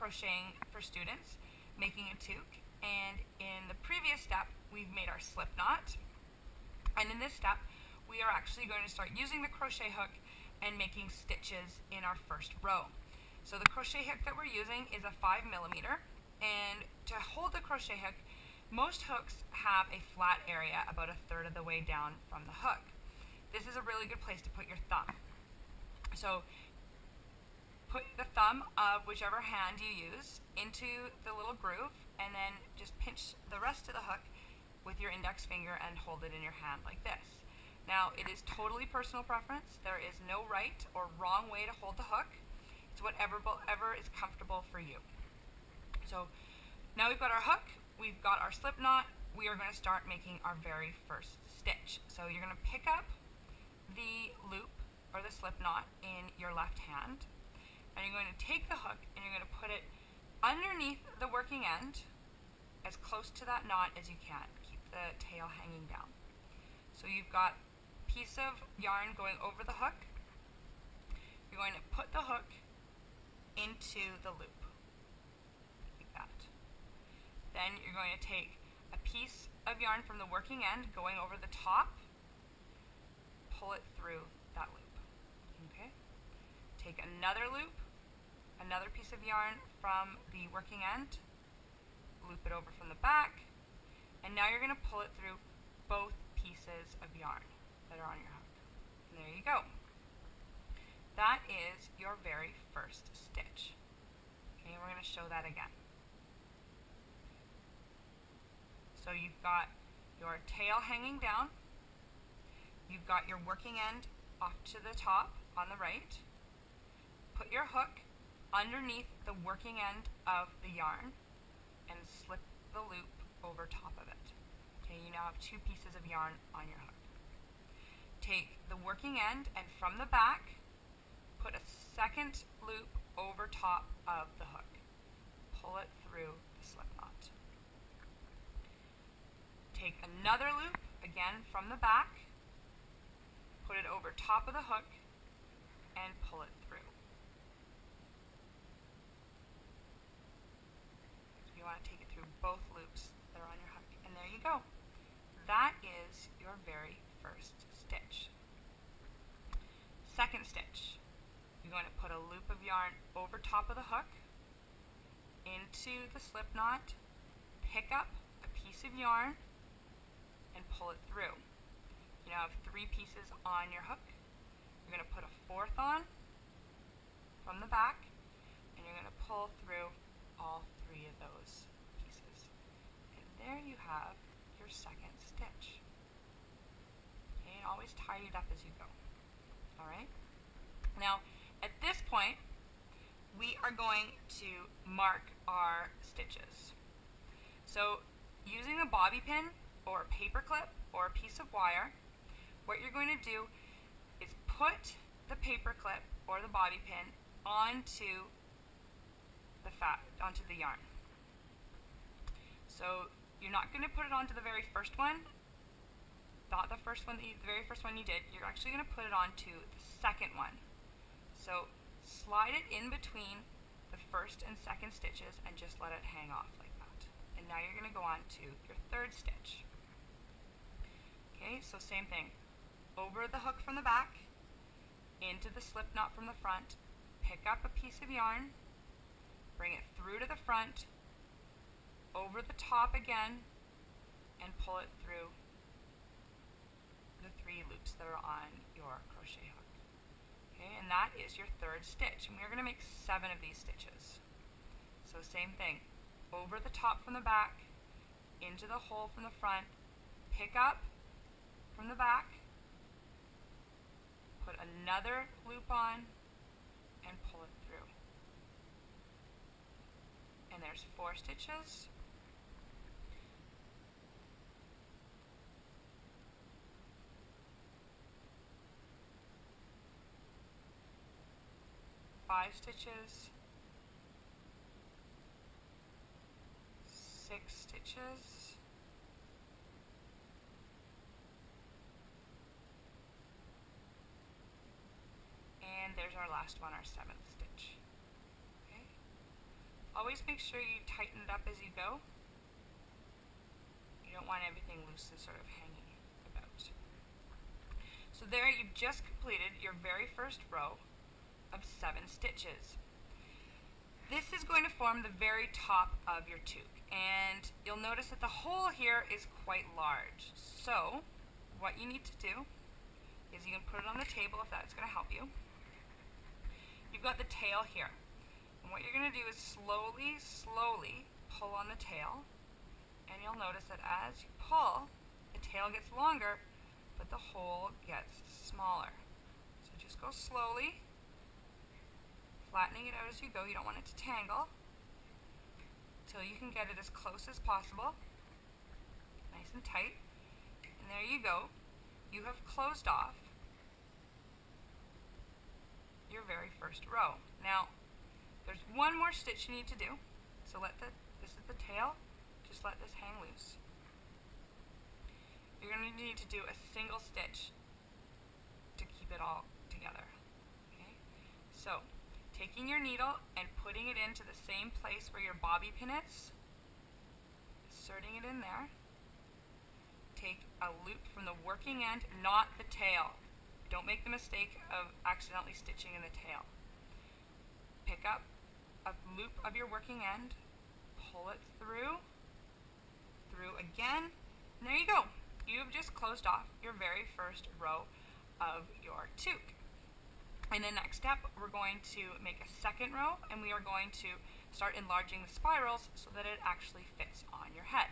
crocheting for students, making a toque, and in the previous step we've made our slip knot, and in this step we are actually going to start using the crochet hook and making stitches in our first row. So the crochet hook that we're using is a 5mm, and to hold the crochet hook, most hooks have a flat area about 1/3 of the way down from the hook. This is a really good place to put your thumb. So put the thumb of whichever hand you use into the little groove, and then just pinch the rest of the hook with your index finger and hold it in your hand like this. Now, it is totally personal preference. There is no right or wrong way to hold the hook. It's whatever is comfortable for you. So now we've got our hook, we've got our slip knot, we are going to start making our very first stitch. So you're going to pick up the loop or the slip knot in your left hand, and you're going to take the hook and you're going to put it underneath the working end, as close to that knot as you can. Keep the tail hanging down. So you've got a piece of yarn going over the hook. You're going to put the hook into the loop, like that. Then you're going to take a piece of yarn from the working end going over the top, pull it through that loop. Okay? Take another loop, another piece of yarn from the working end, loop it over from the back, and now you're going to pull it through both pieces of yarn that are on your hook. And there you go. That is your very first stitch. Okay, we're going to show that again. So you've got your tail hanging down, you've got your working end off to the top on the right, put your hook underneath the working end of the yarn and slip the loop over top of it. Okay, you now have two pieces of yarn on your hook. Take the working end and from the back, put a second loop over top of the hook. Pull it through the slip knot. Take another loop, again from the back, put it over top of the hook, and pull it through. You want to take it through both loops that are on your hook, and there you go. That is your very first stitch. Second stitch, you're going to put a loop of yarn over top of the hook, into the slip knot, pick up a piece of yarn, and pull it through. You now have three pieces on your hook. You're going to put a fourth on from the back, and you're going to pull through all three of those pieces. And there you have your second stitch. Okay, and always tidy it up as you go. Alright? Now, at this point, we are going to mark our stitches. So, using a bobby pin or a paper clip or a piece of wire, what you're going to do is put the paper clip or the bobby pin onto the yarn. So you're not going to put it onto the very first one, not the first one, the very first one you did. You're actually going to put it onto the second one. So slide it in between the first and second stitches and just let it hang off like that. And now you're going to go on to your third stitch. Okay, so same thing. Over the hook from the back, into the slip knot from the front, pick up a piece of yarn, bring it through to the front, over the top again, and pull it through the three loops that are on your crochet hook. Okay, and that is your third stitch. And we're going to make 7 of these stitches. So same thing. Over the top from the back, into the hole from the front, pick up from the back, put another loop on, and pull it through. And there's 4 stitches. Five stitches, 6 stitches, and there's our last one, our 7th stitch. Okay, Always make sure you tighten it up as you go. You don't want everything loose and sort of hanging about. So there you've just completed your very first row of 7 stitches. This is going to form the very top of your toque, and you'll notice that the hole here is quite large. So what you need to do is you can put it on the table if that's going to help you. You've got the tail here. And what you're going to do is slowly pull on the tail, and you'll notice that as you pull, the tail gets longer, but the hole gets smaller. So just go slowly, flattening it out as you go. You don't want it to tangle, until you can get it as close as possible, nice and tight. And there you go. You have closed off your very first row. Now, there's one more stitch you need to do. So this is the tail, just let this hang loose. You're going to need to do a single stitch to keep it all together. Okay? So, taking your needle and putting it into the same place where your bobby pin is, inserting it in there. Take a loop from the working end, not the tail. Don't make the mistake of accidentally stitching in the tail. Pick up a loop of your working end, pull it through again, and there you go. You've just closed off your very first row of your toque. In the next step, we're going to make a second row, and we are going to start enlarging the spirals so that it actually fits on your head.